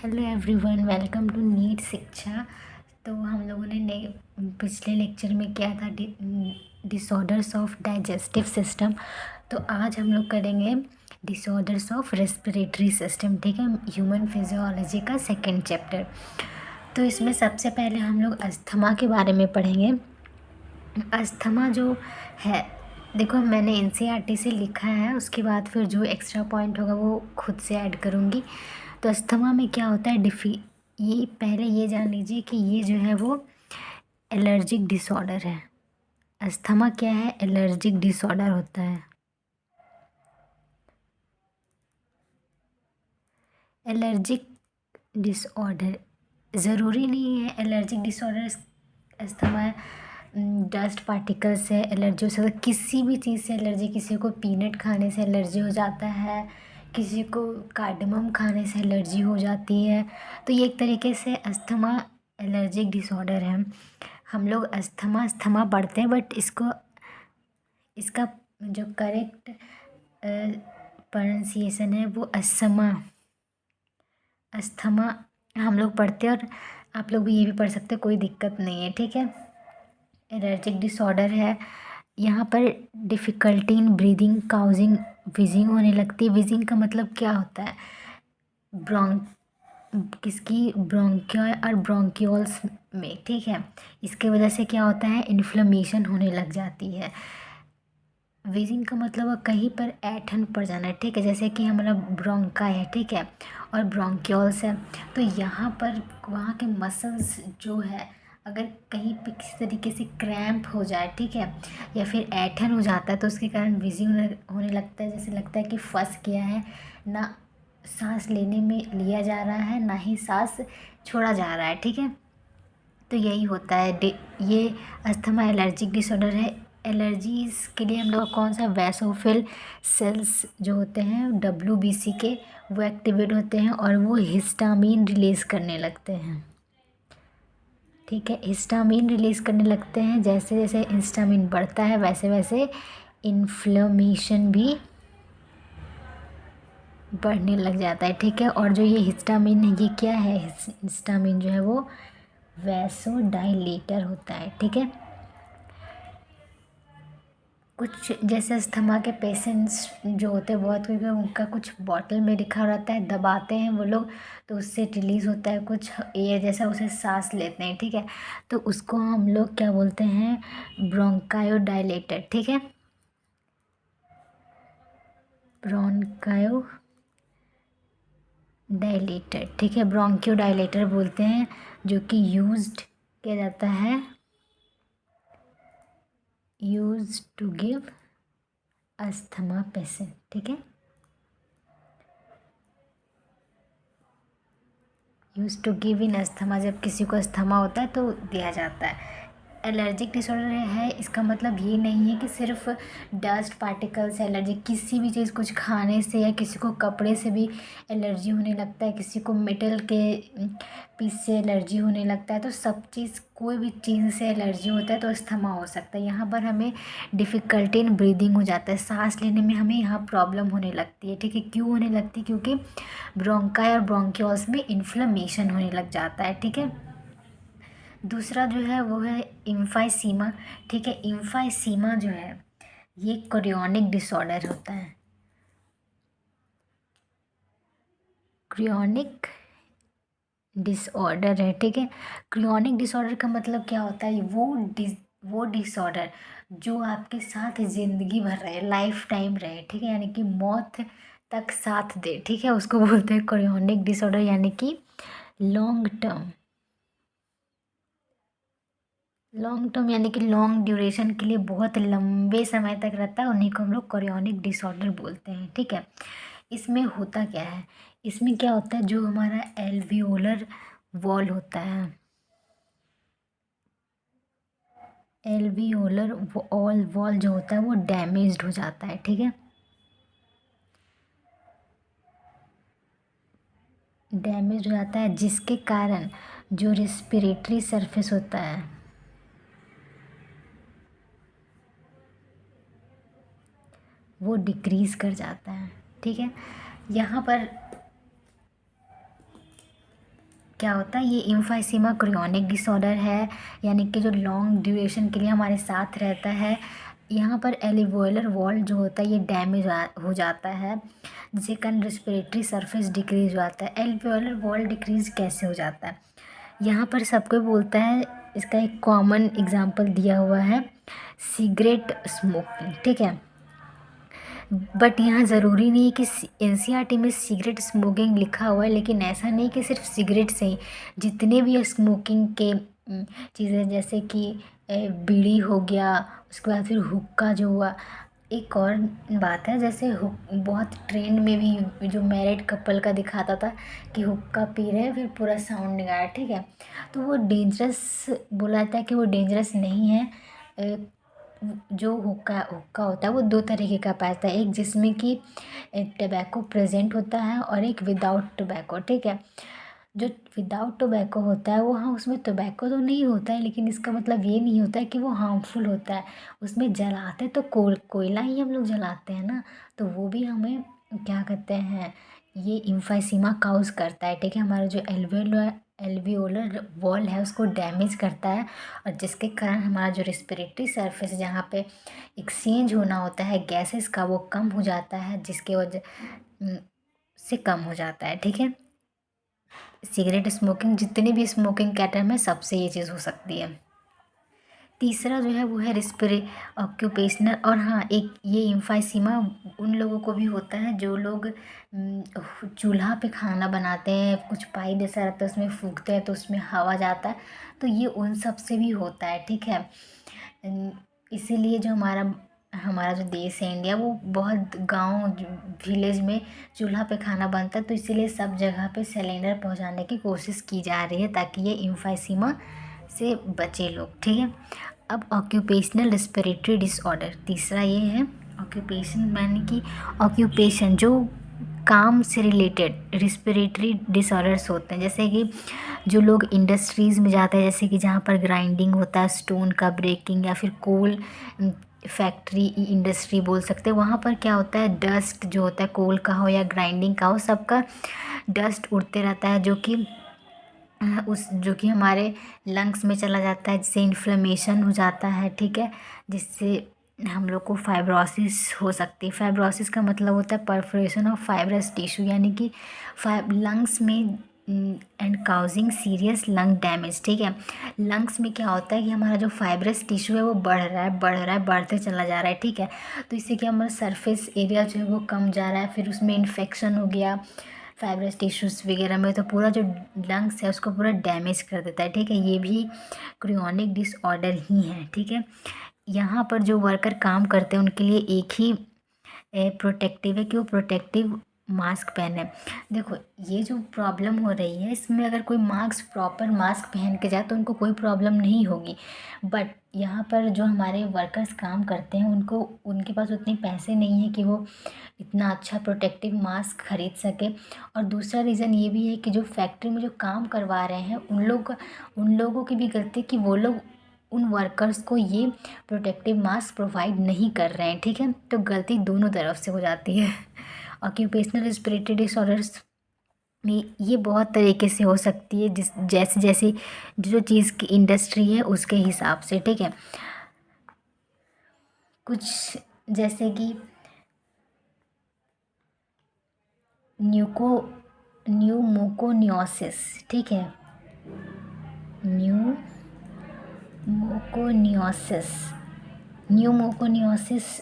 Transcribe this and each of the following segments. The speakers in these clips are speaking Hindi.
Hello everyone, welcome to NEET Shiksha. तो हम लोगों ने पिछले लेक्चर में किया था डिसऑर्डर्स ऑफ डाइजेस्टिव सिस्टम। तो आज हम लोग करेंगे डिसऑर्डर्स ऑफ रेस्पिरेटरी सिस्टम। ठीक है, ह्यूमन फिजियोलॉजी का सेकंड चैप्टर। तो इसमें सबसे पहले हम लोग अस्थमा के बारे में पढ़ेंगे। अस्थमा जो है, देखो मैंने एनसीईआरटी से लिखा है, उसके बाद फिर जो एक्स्ट्रा पॉइंट होगा वो खुद से ऐड करूँगी। तो अस्थमा में क्या होता है, ये पहले ये जान लीजिए कि ये जो है वो एलर्जिक डिसऑर्डर है। अस्थमा क्या है? एलर्जिक डिसऑर्डर होता है। एलर्जिक डिसऑर्डर ज़रूरी नहीं है allergic disorder asthma dust particle से एलर्जी हो सकता है, किसी भी चीज़ से एलर्जी। किसी को पीनट खाने से एलर्जी हो जाता है, किसी को कार्डमम खाने से एलर्जी हो जाती है। तो ये एक तरीके से अस्थमा एलर्जिक डिसऑर्डर है। हम लोग अस्थमा पढ़ते हैं, बट इसका जो करेक्ट प्रोनाउंसिएशन है वो अस्थमा हम लोग पढ़ते हैं, और आप लोग भी ये भी पढ़ सकते हैं, कोई दिक्कत नहीं है। ठीक है, एलर्जिक डिसऑर्डर है। यहाँ पर difficulty in breathing causing wheezing होने लगती है। विजिंग का मतलब क्या होता है? ब्रोंक किसकी ब्रोंकिया और ब्रोंक्यूल्स में। ठीक है, इसके वजह से क्या होता है, इन्फ्लेमेशन होने लग जाती है। विजिंग का मतलब है कहीं पर ऐंठन पड़ जाना है। ठीक है, जैसे कि हमारा ब्रोंका है, ठीक है, और ब्रोंक्यूल्स है। तो यहाँ पर वहाँ के मसल्स जो है, अगर कहीं पे किसी तरीके से क्रैम्प हो जाए, ठीक है, या फिर ऐंठन हो जाता है, तो उसके कारण विजिंग होने लगता है। जैसे लगता है कि फंस गया है, ना सांस लेने में लिया जा रहा है, ना ही सांस छोड़ा जा रहा है। ठीक है, तो यही होता है। ये अस्थमा एलर्जिक डिसऑर्डर है। एलर्जीज के लिए हम लोग कौन सा वैसोफिल सेल्स जो होते हैं WBC के, वो एक्टिवेट होते हैं और वो हिस्टामीन रिलीज़ करने लगते हैं। ठीक है, हिस्टामीन रिलीज़ करने लगते हैं। जैसे जैसे हिस्टामीन बढ़ता है वैसे वैसे इन्फ्लेमेशन भी बढ़ने लग जाता है। ठीक है, और जो ये हिस्टामीन है, ये क्या है? हिस्टामीन जो है वो वैसोडाइलेटर होता है। ठीक है, कुछ जैसे अस्थमा के पेशेंट्स जो होते हैं, बहुत कोई उनका कुछ बॉटल में लिखा रहता है, दबाते हैं वो लोग, तो उससे रिलीज़ होता है कुछ एयर जैसा, उसे सांस लेते हैं। ठीक है, तो उसको हम लोग क्या बोलते हैं? ब्रोंकायोडाइलेटर। ठीक है, ब्रोंकायो डायलेटर। ठीक है, ब्रोंकियो डायलेटर बोलते हैं, जो कि यूज्ड किया जाता है, use to give asthma patient. ठीक है, use to give in asthma, जब किसी को अस्थमा होता है तो दिया जाता है। एलर्जिक डिसऑर्डर है, इसका मतलब ये नहीं है कि सिर्फ डस्ट पार्टिकल से एलर्जी, किसी भी चीज़ कुछ खाने से या किसी को कपड़े से भी एलर्जी होने लगता है, किसी को मेटल के पीस से एलर्जी होने लगता है। तो सब चीज़, कोई भी चीज़ से एलर्जी होता है तो अस्थमा हो सकता है। यहाँ पर हमें डिफ़िकल्टी इन ब्रीदिंग हो जाता है, सांस लेने में हमें यहाँ प्रॉब्लम होने लगती है। ठीक है, क्यों होने लगती है? क्योंकि ब्रोंकाई और ब्रोंक्यूल्स में इन्फ्लेमेशन होने लग जाता है। ठीक है, दूसरा जो है वो है इम्फाइसीमा। ठीक है, इम्फाइसीमा जो है ये क्रोनिक डिसऑर्डर होता है। क्रोनिक डिसऑर्डर है। ठीक है, क्रोनिक डिसऑर्डर का मतलब क्या होता है? वो डिसऑर्डर जो आपके साथ ज़िंदगी भर रहे, लाइफ टाइम रहे। ठीक है, यानी कि मौत तक साथ दे। ठीक है, उसको बोलते हैं क्रोनिक डिसऑर्डर, यानी कि लॉन्ग टर्म। लॉन्ग टर्म यानी कि लॉन्ग ड्यूरेशन के लिए, बहुत लंबे समय तक रहता है, उन्हीं को हम लोग क्रोनिक डिसऑर्डर बोलते हैं। ठीक है, इसमें होता क्या है? इसमें क्या होता है, जो हमारा एल्वियोलर वॉल होता है, एल्वियोलर वॉल जो होता है वो डैमेज्ड हो जाता है। ठीक है, डैमेज हो जाता है, जिसके कारण जो रेस्पिरेटरी सरफेस होता है वो डिक्रीज़ कर जाता है। ठीक है, यहाँ पर क्या होता है, ये इम्फाइसीमा क्रोनिक डिसऑर्डर है, यानी कि जो लॉन्ग ड्यूरेशन के लिए हमारे साथ रहता है। यहाँ पर एल्वियोलर वॉल जो होता है ये डैमेज हो जाता है, जिसके कारण रेस्पिरेटरी सरफेस डिक्रीज हो जाता है। एल्वियोलर वॉल डिक्रीज कैसे हो जाता है, यहाँ पर सबको बोलता है, इसका एक कॉमन एग्जांपल दिया हुआ है सिगरेट स्मोकिंग, ठीक है। बट यहाँ ज़रूरी नहीं है कि एनसीईआरटी में सिगरेट स्मोकिंग लिखा हुआ है, लेकिन ऐसा नहीं कि सिर्फ सिगरेट से ही, जितने भी स्मोकिंग के चीज़ें जैसे कि बीड़ी हो गया, उसके बाद फिर हुक्का जो हुआ। एक और बात है, जैसे बहुत ट्रेंड में भी जो मैरिड कपल का दिखाता था कि हुक्का पी रहे हैं फिर पूरा साउंड निकाला, ठीक है। तो वो डेंजरस बोला जाता है कि वो डेंजरस नहीं है। जो हुक्का हुक्का होता है वो दो तरीके का पाया जाता है, एक जिसमें कि टबैको प्रेजेंट होता है और एक विदाउट टबैको, ठीक है। जो विदाउट टोबैको होता है वो, हाँ उसमें टोबैको तो नहीं होता है, लेकिन इसका मतलब ये नहीं होता है कि वो हार्मफुल होता है। उसमें जलाते तो कोयला ही हम लोग जलाते हैं ना, तो वो भी हमें क्या कहते हैं, ये इम्फाइसीमा काउज करता है, ठीक है। हमारा जो एल्वियोलर वॉल है उसको डैमेज करता है, और जिसके कारण हमारा जो रेस्पिरेटरी सरफेस जहाँ पे एक्सचेंज होना होता है गैसेस का वो कम हो जाता है, जिसके वजह से कम हो जाता है, ठीक है। सिगरेट स्मोकिंग, जितने भी स्मोकिंग कैटम है सबसे ये चीज़ हो सकती है। तीसरा जो है वो है ऑक्यूपेशनल, और हाँ एक ये इम्फाइसीमा उन लोगों को भी होता है जो लोग चूल्हा पे खाना बनाते हैं, कुछ पाइप जैसा रहता है उसमें फूंकते हैं तो उसमें हवा जाता है, तो ये उन सब से भी होता है, ठीक है। इसीलिए जो हमारा हमारा जो देश है इंडिया, वो बहुत गांव विलेज में चूल्हा पे खाना बनता है, तो इसीलिए सब जगह पे सिलेंडर पहुंचाने की कोशिश की जा रही है ताकि ये इम्फाइसीमा से बचे लोग, ठीक है। अब ऑक्यूपेशनल रेस्पिरेटरी डिसऑर्डर, तीसरा ये है ऑक्यूपेशन, यानी कि ऑक्यूपेशन जो काम से रिलेटेड रेस्पिरेटरी डिसऑर्डर्स होते हैं, जैसे कि जो लोग इंडस्ट्रीज़ में जाते हैं, जैसे कि जहाँ पर ग्राइंडिंग होता है स्टोन का, ब्रेकिंग, या फिर कोल फैक्ट्री इंडस्ट्री बोल सकते हैं, वहाँ पर क्या होता है, डस्ट जो होता है कोल का हो या ग्राइंडिंग का हो, सबका डस्ट उड़ते रहता है, जो कि हमारे लंग्स में चला जाता है, जिससे इन्फ्लेमेशन हो जाता है, ठीक है, जिससे हम लोग को फाइब्रोसिस हो सकती है। फाइब्रोसिस का मतलब होता है परफोरेशन ऑफ फाइब्रस टिश्यू, यानी कि लंग्स में and causing serious lung damage, ठीक है। लंग्स में क्या होता है कि हमारा जो फाइब्रस टिश्यू है वो बढ़ते चला जा रहा है, ठीक है। तो इससे क्या हमारा सरफेस एरिया जो है वो कम जा रहा है, फिर उसमें इन्फेक्शन हो गया फाइब्रस टिश्यूज़ वगैरह में, तो पूरा जो लंग्स है उसको पूरा डैमेज कर देता है, ठीक है। ये भी क्रोनिक डिसऑर्डर ही है, ठीक है। यहाँ पर जो वर्कर काम करते हैं उनके लिए एक ही प्रोटेक्टिव है कि वो प्रोटेक्टिव मास्क पहने। देखो ये जो प्रॉब्लम हो रही है इसमें अगर कोई प्रॉपर मास्क पहन के जाए तो उनको कोई प्रॉब्लम नहीं होगी, बट यहाँ पर जो हमारे वर्कर्स काम करते हैं उनके पास उतने पैसे नहीं है कि वो इतना अच्छा प्रोटेक्टिव मास्क खरीद सके। और दूसरा रीज़न ये भी है कि जो फैक्ट्री में जो काम करवा रहे हैं उन लोगों की भी गलती कि वो लोग उन वर्कर्स को ये प्रोटेक्टिव मास्क प्रोवाइड नहीं कर रहे हैं, ठीक है। तो गलती दोनों तरफ से हो जाती है। ऑक्यूपेशनल रेस्पिरेटरी डिसऑर्डर्स में ये बहुत तरीके से हो सकती है, जैसे जैसे जो चीज़ की इंडस्ट्री है उसके हिसाब से, ठीक है। कुछ जैसे कि न्यूमोकोनियोसिस, ठीक है, न्यूमोकोनियोसिस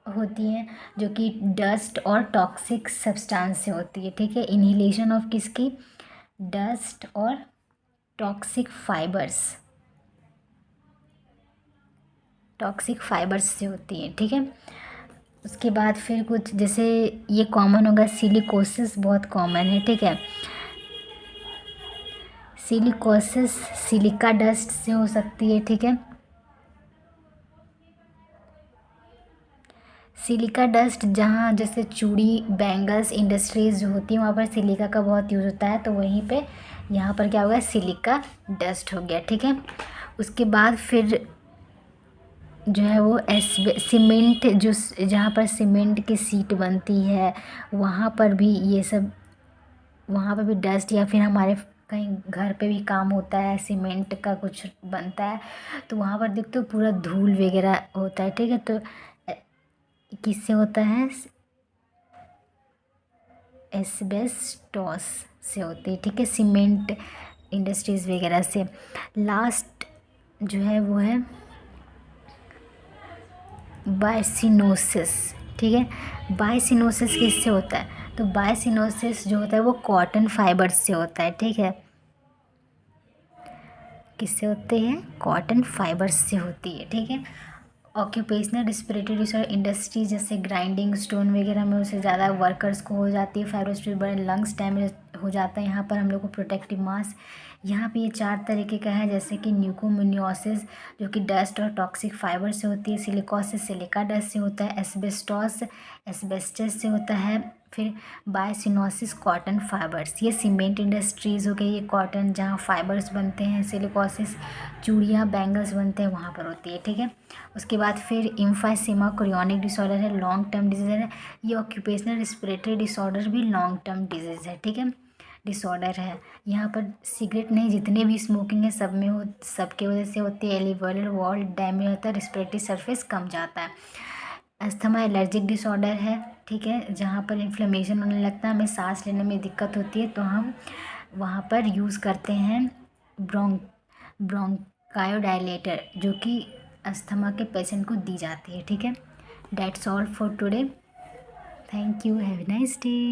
होती है जो कि डस्ट और टॉक्सिक सब्सटेंस से होती है, ठीक है। इनहेलेशन ऑफ किसकी, डस्ट और टॉक्सिक फाइबर्स से होती है, ठीक है। उसके बाद फिर कुछ जैसे ये कॉमन होगा, सिलिकोसिस बहुत कॉमन है, ठीक है। सिलिकोसिस सिलिका डस्ट से हो सकती है, ठीक है। सिलिका डस्ट जहाँ जैसे चूड़ी बैंगल्स इंडस्ट्रीज़ जो होती हैं वहाँ पर सिलिका का बहुत यूज़ होता है, तो वहीं पे यहाँ पर क्या होगा, सिलिका डस्ट हो गया, ठीक है। उसके बाद फिर जो है वो सीमेंट, जो जहाँ पर सीमेंट की सीट बनती है वहाँ पर भी ये सब, वहाँ पर भी डस्ट, या फिर हमारे कहीं घर पे भी काम होता है, सीमेंट का कुछ बनता है तो वहाँ पर देखते हो पूरा धूल वगैरह होता है, ठीक है। तो किससे होता है? एस्बेस्टॉस से होती है, ठीक है, सीमेंट इंडस्ट्रीज़ वगैरह से। लास्ट जो है वो है बायसिनोसिस, ठीक है। बायसिनोसिस किससे होता है? तो बायसिनोसिस जो होता है वो कॉटन फाइबर से होता है, ठीक है। किससे होते हैं? कॉटन फाइबर से होती है, ठीक है। ऑक्यूपेशनल रिस्पिरेटरी डिसऑर्डर इंडस्ट्री जैसे ग्राइंडिंग स्टोन वगैरह में उससे ज़्यादा वर्कर्स को हो जाती है, फाइब्रोसिस बड़े लंग्स डैमेज हो जाता है। यहाँ पर हम लोग को प्रोटेक्टिव मास्क, यहाँ पे ये 4 तरीके का है, जैसे कि न्यूकोमिनियोसिस जो कि डस्ट और टॉक्सिक फाइबर से होती है, सिलिकॉसिस सिलिका डस्ट से होता है, एस्बेस्टॉस एस्बेस्टस से होता है, फिर बायसिनोसिस कॉटन फाइबर्स, ये सीमेंट इंडस्ट्रीज़ हो गई, ये कॉटन जहाँ फाइबर्स बनते हैं, सिलिकॉसिस चूड़ियाँ बैंगल्स बनते हैं वहाँ पर होती है, ठीक है। उसके बाद फिर इम्फाइसीमा क्रोनिक डिसऑर्डर है, लॉन्ग टर्म डिजीज़ है। ये ऑक्यूपेशनल रिस्पिरेटरी डिसऑर्डर भी लॉन्ग टर्म डिजीज़ है, ठीक है, डिसऑर्डर है। यहाँ पर सिगरेट नहीं, जितने भी स्मोकिंग है सब में हो, सबके वजह से होती है। एलिवेलर वॉल डैमेज होता है, रिस्पिरेटरी सरफेस कम जाता है। अस्थमा एलर्जिक डिसऑर्डर है, ठीक है, जहाँ पर इन्फ्लेमेशन होने लगता है, हमें सांस लेने में दिक्कत होती है, तो हम वहाँ पर यूज़ करते हैं ब्रोंकायोडायलेटर जो कि अस्थमा के पेशेंट को दी जाती है, ठीक है। That's all for today. Thank you, have a nice day.